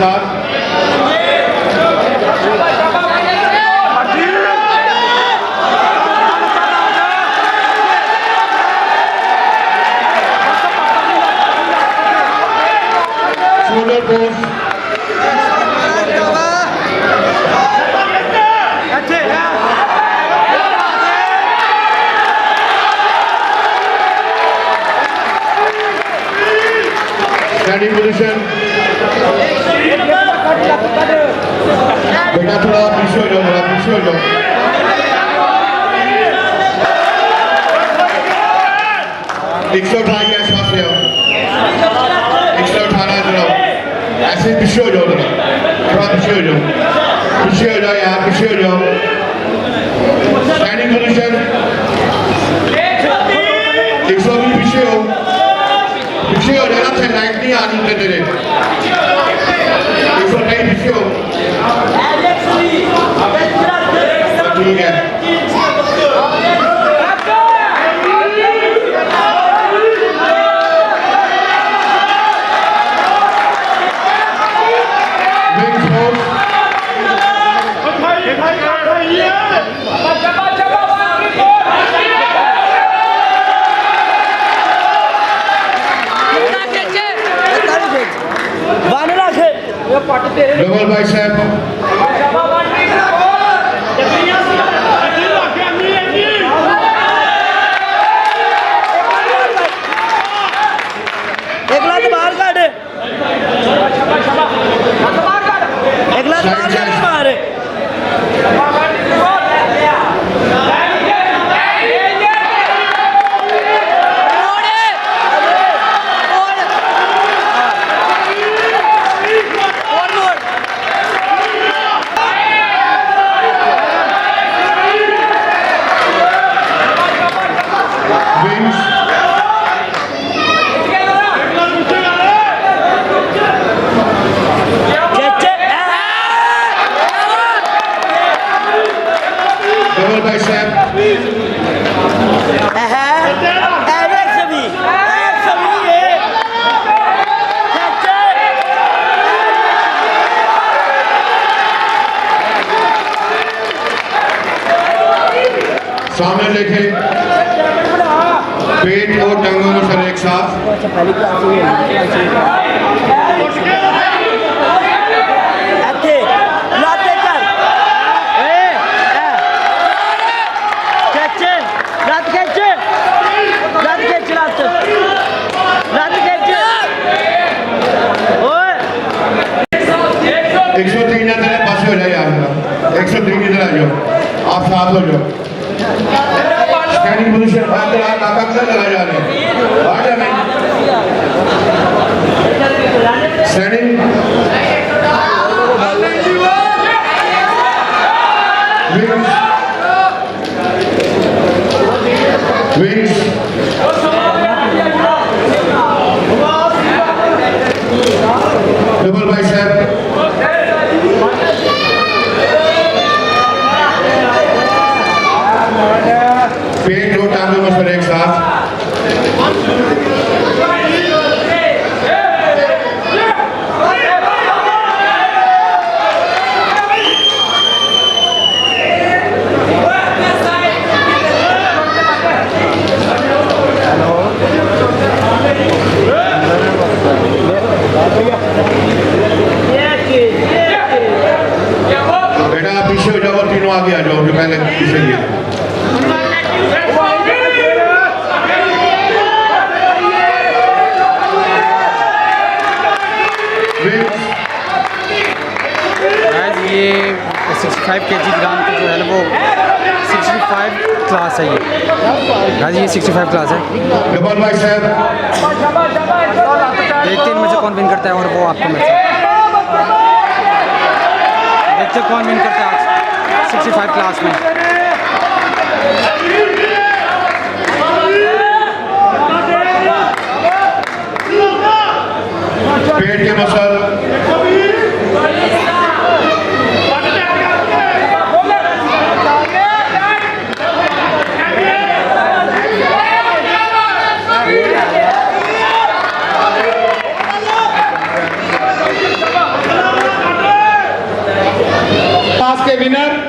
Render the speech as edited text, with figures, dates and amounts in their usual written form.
साथ। Shoulder post. Standing position. बेटा थोड़ा पीछे हो जाओ, थोड़ा पीछे हो जाओ। एक सौ उठाइए, श्वास ले आओ। 118 जरा ऐसे पीछे हो जाओ, थोड़ा पीछे हो जाओ, पीछे हो जाओ यार, पीछे हो जाओ। Standing position. 120 पीछे हो, पीछे हो जाना, से लाइट नहीं आनी तेरे। 120 पीछे हो, ठीक है। Double bicep. एक लात बाहर काट, एक लात बाहर है। Double bicep. सामने देखें, पेट और टंगों में सर एक साथ। एक 103 पास हो जाए यार, 103 इधर आ जाओ, आप साथ हो जाओ। Standing position. आप नाका से लगा जा रहे हैं, आ जाए स्टैंडिंग। विंग्स। Double bicep. पेट और टांगों में सर एक साथ। बेटा पीछे हो जाओ, तीनों आगे आ जाओ, जो पहले पीछे गए। ये 65 kg ग्राम की जो है ना वो 65 क्लास है। ये गाजी ये 65 क्लास है। Double bicep. देखते हैं इनमें से कौन विन करता है और वो आपको मिलता है। देखते हैं कौन विन करता है आज 65 क्लास में। पेट के मसल। के विनर